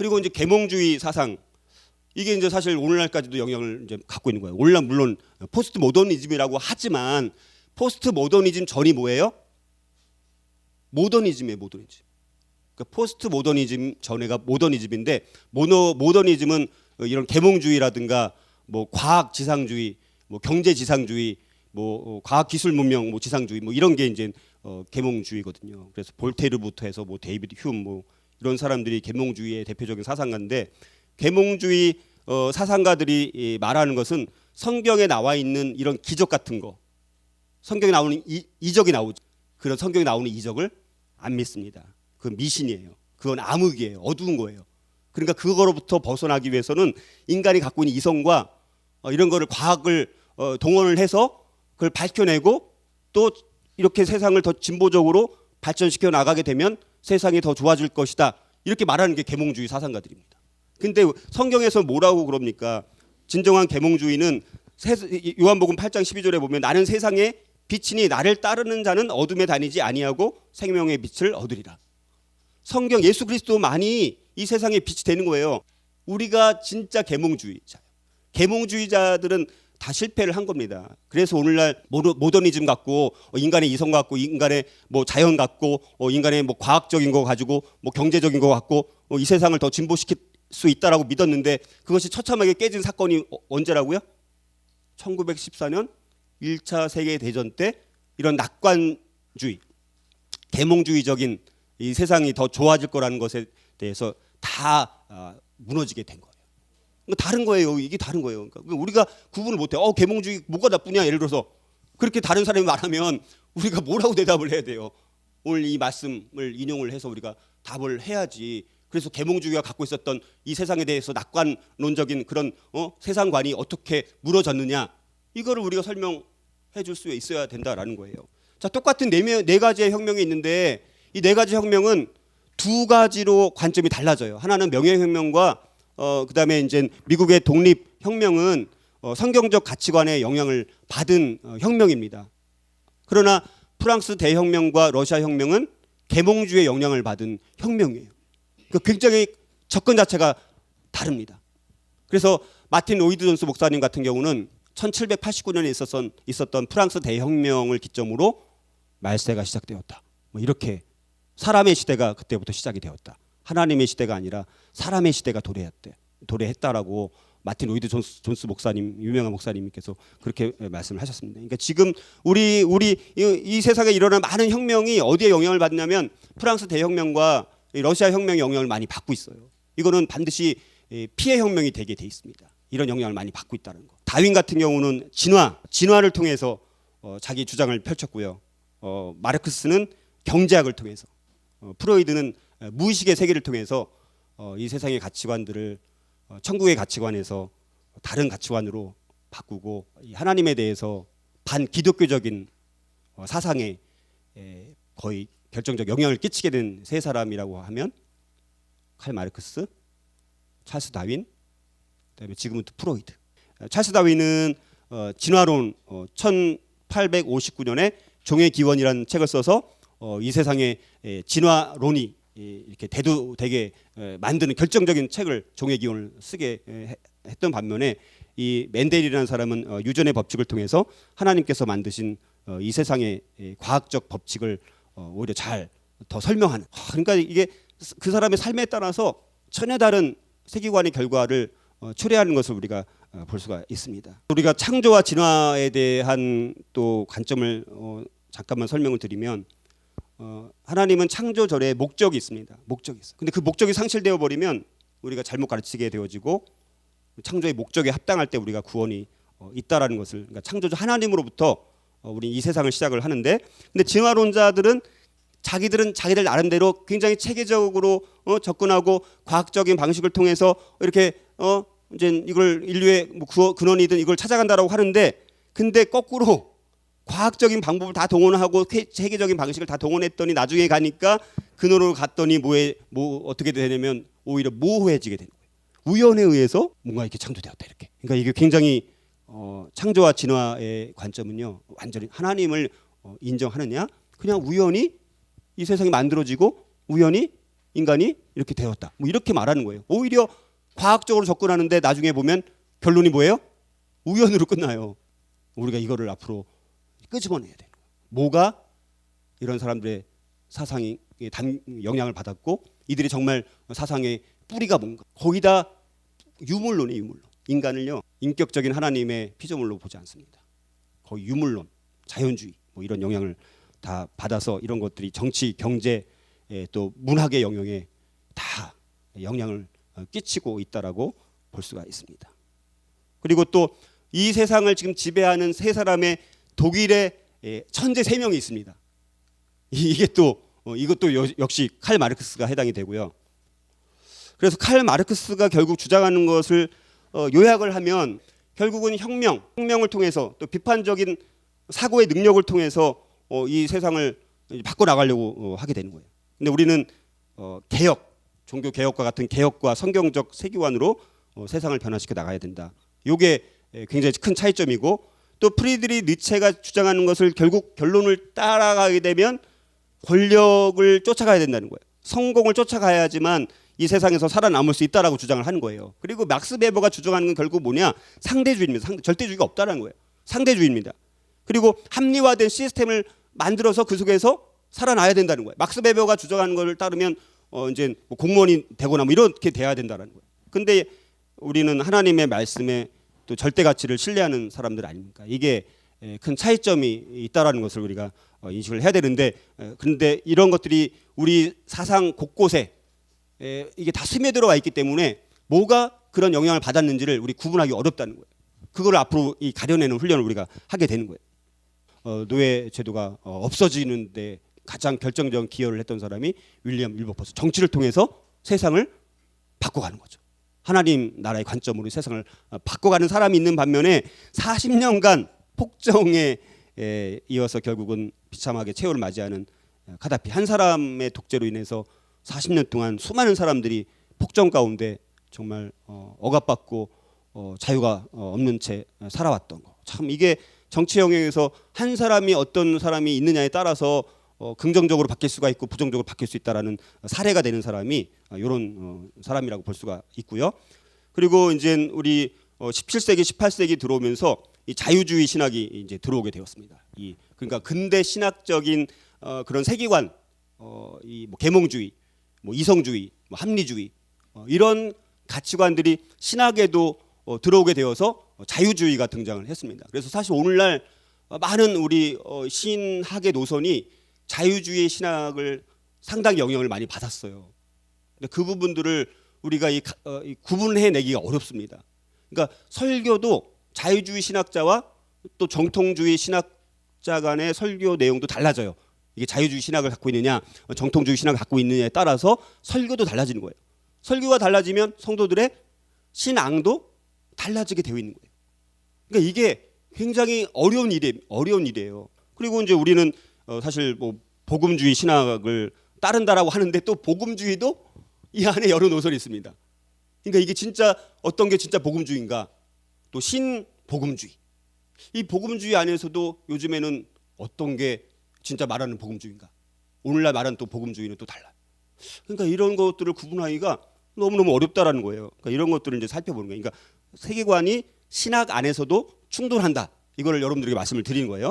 그리고 이제 계몽주의 사상, 이게 이제 사실 오늘날까지도 영향을 이제 갖고 있는 거예요. 오늘날 물론 포스트 모더니즘이라고 하지만 포스트 모더니즘 전이 뭐예요? 모더니즘이에요. 모더니즘. 그러니까 포스트 모더니즘 전에가 모더니즘인데, 모더니즘은 이런 계몽주의라든가 뭐 과학 지상주의, 뭐 경제 지상주의, 뭐 과학 기술 문명 뭐 지상주의, 뭐 이런 게 이제 계몽주의거든요. 그래서 볼테르부터 해서 뭐 데이비드 휴 뭐 이런 사람들이 계몽주의의 대표적인 사상가인데, 계몽주의 사상가들이 말하는 것은 성경에 나와 있는 이런 기적 같은 거, 성경에 나오는 이적이 나오죠. 그런 성경에 나오는 이적을 안 믿습니다. 그건 미신이에요. 그건 암흑이에요. 어두운 거예요. 그러니까 그거로부터 벗어나기 위해서는 인간이 갖고 있는 이성과 이런 거를 과학을 동원을 해서 그걸 밝혀내고 또 이렇게 세상을 더 진보적으로 발전시켜 나가게 되면 세상이 더 좋아질 것이다. 이렇게 말하는 게 계몽주의 사상가들입니다. 근데 성경에서 뭐라고 그럽니까? 진정한 계몽주의는 요한복음 8장 12절에 보면 나는 세상의 빛이니 나를 따르는 자는 어둠에 다니지 아니하고 생명의 빛을 얻으리라. 성경 예수 그리스도만이 이 세상의 빛이 되는 거예요. 우리가 진짜 계몽주의자예요. 계몽주의자들은 다 실패를 한 겁니다. 그래서 오늘날 모더니즘 갖고 인간의 이성 갖고 인간의 뭐 자연 갖고 인간의 뭐 과학적인 거 가지고 뭐 경제적인 거 갖고 이 세상을 더 진보시킬 수 있다라고 믿었는데 그것이 처참하게 깨진 사건이 언제라고요? 1914년 1차 세계대전 때 이런 낙관주의, 계몽주의적인 이 세상이 더 좋아질 거라는 것에 대해서 다 무너지게 된 거예요. 다른 거예요. 이게 다른 거예요. 그러니까 우리가 구분을 못해. 계몽주의 뭐가 나쁘냐? 예를 들어서 그렇게 다른 사람이 말하면 우리가 뭐라고 대답을 해야 돼요? 오늘 이 말씀을 인용을 해서 우리가 답을 해야지. 그래서 계몽주의가 갖고 있었던 이 세상에 대해서 낙관론적인 그런 세상관이 어떻게 무너졌느냐, 이거를 우리가 설명해 줄 수 있어야 된다라는 거예요. 자, 똑같은 네 가지의 혁명이 있는데 이 네 가지 혁명은 두 가지로 관점이 달라져요. 하나는 명예혁명과 그다음에 이제 미국의 독립혁명은 성경적 가치관의 영향을 받은 혁명입니다. 그러나 프랑스 대혁명과 러시아 혁명은 계몽주의의 영향을 받은 혁명이에요. 굉장히 접근 자체가 다릅니다. 그래서 마틴 로이드 존스 목사님 같은 경우는 1789년에 있었던 프랑스 대혁명을 기점으로 말세가 시작되었다. 뭐 이렇게 사람의 시대가 그때부터 시작이 되었다. 하나님의 시대가 아니라 사람의 시대가 도래했다라고 마틴 로이드 존스 목사님, 유명한 목사님께서 그렇게 말씀을 하셨습니다. 그러니까 지금 우리 이 세상에 일어난 많은 혁명이 어디에 영향을 받냐면 프랑스 대혁명과 러시아 혁명의 영향을 많이 받고 있어요. 이거는 반드시 피해 혁명이 되게 돼 있습니다. 이런 영향을 많이 받고 있다는 거. 다윈 같은 경우는 진화를 통해서 자기 주장을 펼쳤고요. 마르크스는 경제학을 통해서, 프로이드는 무의식의 세계를 통해서 이 세상의 가치관들을 천국의 가치관에서 다른 가치관으로 바꾸고 하나님에 대해서 반기독교적인 사상에 거의 결정적 영향을 끼치게 된 세 사람이라고 하면 칼 마르크스, 찰스 다윈, 그다음에 지금부터 프로이드. 찰스 다윈은 진화론 1859년에 종의 기원이라는 책을 써서 이 세상의 진화론이 이렇게 대두되게 만드는 결정적인 책을, 종의 기원을 쓰게 했던 반면에 이 멘델이라는 사람은 유전의 법칙을 통해서 하나님께서 만드신 이 세상의 과학적 법칙을 오히려 잘 더 설명하는. 그러니까 이게 그 사람의 삶에 따라서 전혀 다른 세계관의 결과를 초래하는 것을 우리가 볼 수가 있습니다. 우리가 창조와 진화에 대한 또 관점을 잠깐만 설명을 드리면, 하나님은 창조 전에 목적이 있습니다. 목적이 있어요. 근데 그 목적이 상실되어 버리면 우리가 잘못 가르치게 되어지고, 창조의 목적에 합당할 때 우리가 구원이 있다라는 것을, 그러니까 창조주 하나님으로부터 우리 이 세상을 시작을 하는데, 근데 진화론자들은 자기들 나름대로 굉장히 체계적으로 접근하고 과학적인 방식을 통해서 이렇게 이제 이걸 인류의 근원이든 이걸 찾아간다라고 하는데, 근데 거꾸로 과학적인 방법을 다 동원하고 체계적인 방식을 다 동원했더니 나중에 가니까 근원으로 갔더니 어떻게 되냐면 오히려 모호해지게 되는 거예요. 우연에 의해서 뭔가 이렇게 창조되었다, 이렇게. 그러니까 이게 굉장히 창조와 진화의 관점은요, 완전히 하나님을 인정하느냐, 그냥 우연히 이 세상이 만들어지고 우연히 인간이 이렇게 되었다. 뭐 이렇게 말하는 거예요. 오히려 과학적으로 접근하는데 나중에 보면 결론이 뭐예요? 우연으로 끝나요. 우리가 이거를 앞으로 끄집어내야 돼요. 뭐가 이런 사람들의 사상이 영향을 받았고 이들이 정말 사상의 뿌리가 뭔가. 거의 다 유물론이에요. 유물론. 인간을요 인격적인 하나님의 피조물로 보지 않습니다. 거의 유물론, 자연주의 뭐 이런 영향을 다 받아서 이런 것들이 정치, 경제, 또 문학의 영역에 다 영향을 끼치고 있다라고 볼 수가 있습니다. 그리고 또 이 세상을 지금 지배하는 세 사람의 독일의 천재 세 명이 있습니다. 이게 또 이것도 역시 칼 마르크스가 해당이 되고요. 그래서 칼 마르크스가 결국 주장하는 것을 요약을 하면 결국은 혁명을 통해서 또 비판적인 사고의 능력을 통해서 이 세상을 바꿔 나가려고 하게 되는 거예요. 근데 우리는 개혁, 종교 개혁과 같은 개혁과 성경적 세계관으로 세상을 변화시켜 나가야 된다. 이게 굉장히 큰 차이점이고 또 프리드리 니체가 주장하는 것을 결국 결론을 따라가게 되면 권력을 쫓아가야 된다는 거예요. 성공을 쫓아가야지만 이 세상에서 살아남을 수 있다라고 주장을 하는 거예요. 그리고 막스 베버가 주장하는 건 결국 뭐냐? 상대주의입니다. 절대주의가 없다는 거예요. 상대주의입니다. 그리고 합리화된 시스템을 만들어서 그 속에서 살아나야 된다는 거예요. 막스 베버가 주장하는 것을 따르면 이제 뭐 공무원이 되거나 뭐 이렇게 돼야 된다는 거예요. 근데 우리는 하나님의 말씀에 또 절대 가치를 신뢰하는 사람들 아닙니까? 이게 큰 차이점이 있다라는 것을 우리가 인식을 해야 되는데 그런데 이런 것들이 우리 사상 곳곳에 이게 다 스며들어와 있기 때문에 뭐가 그런 영향을 받았는지를 우리 구분하기 어렵다는 거예요. 그걸 앞으로 이 가려내는 훈련을 우리가 하게 되는 거예요. 노예 제도가 없어지는데 가장 결정적인 기여를 했던 사람이 윌리엄 윌버포스. 정치를 통해서 세상을 바꿔가는 거죠. 하나님 나라의 관점으로 세상을 바꿔가는 사람이 있는 반면에 40년간 폭정에 이어서 결국은 비참하게 최후를 맞이하는 카다피 한 사람의 독재로 인해서 40년 동안 수많은 사람들이 폭정 가운데 정말 억압받고 자유가 없는 채 살아왔던 거. 참 이게 정치 영역에서 한 사람이 어떤 사람이 있느냐에 따라서 긍정적으로 바뀔 수가 있고 부정적으로 바뀔 수 있다라는 사례가 되는 사람이 이런 사람이라고 볼 수가 있고요. 그리고 이제 우리 17세기, 18세기 들어오면서 이 자유주의 신학이 이제 들어오게 되었습니다. 그러니까 근대 신학적인 그런 세계관, 이 뭐 계몽주의, 뭐 이성주의, 뭐 합리주의 이런 가치관들이 신학에도 들어오게 되어서 자유주의가 등장을 했습니다. 그래서 사실 오늘날 많은 우리 신학의 노선이 자유주의 신학을 상당히 영향을 많이 받았어요. 근데 그 부분들을 우리가 이 구분해내기가 어렵습니다. 그러니까 설교도 자유주의 신학자와 또 정통주의 신학자 간의 설교 내용도 달라져요. 이게 자유주의 신학을 갖고 있느냐, 정통주의 신학을 갖고 있느냐에 따라서 설교도 달라지는 거예요. 설교가 달라지면 성도들의 신앙도 달라지게 되어 있는 거예요. 그러니까 이게 굉장히 어려운 일이에요. 그리고 이제 우리는 사실 뭐 복음주의 신학을 따른다라고 하는데 또 복음주의도 이 안에 여러 노선이 있습니다. 그러니까 이게 진짜 어떤 게 진짜 복음주의인가? 또 신복음주의. 이 복음주의 안에서도 요즘에는 어떤 게 진짜 말하는 복음주의인가? 오늘날 말하는 또 복음주의는 또 달라요. 그러니까 이런 것들을 구분하기가 너무너무 어렵다라는 거예요. 그러니까 이런 것들을 이제 살펴보는 거예요. 그러니까 세계관이 신학 안에서도 충돌한다. 이거를 여러분들에게 말씀을 드리는 거예요.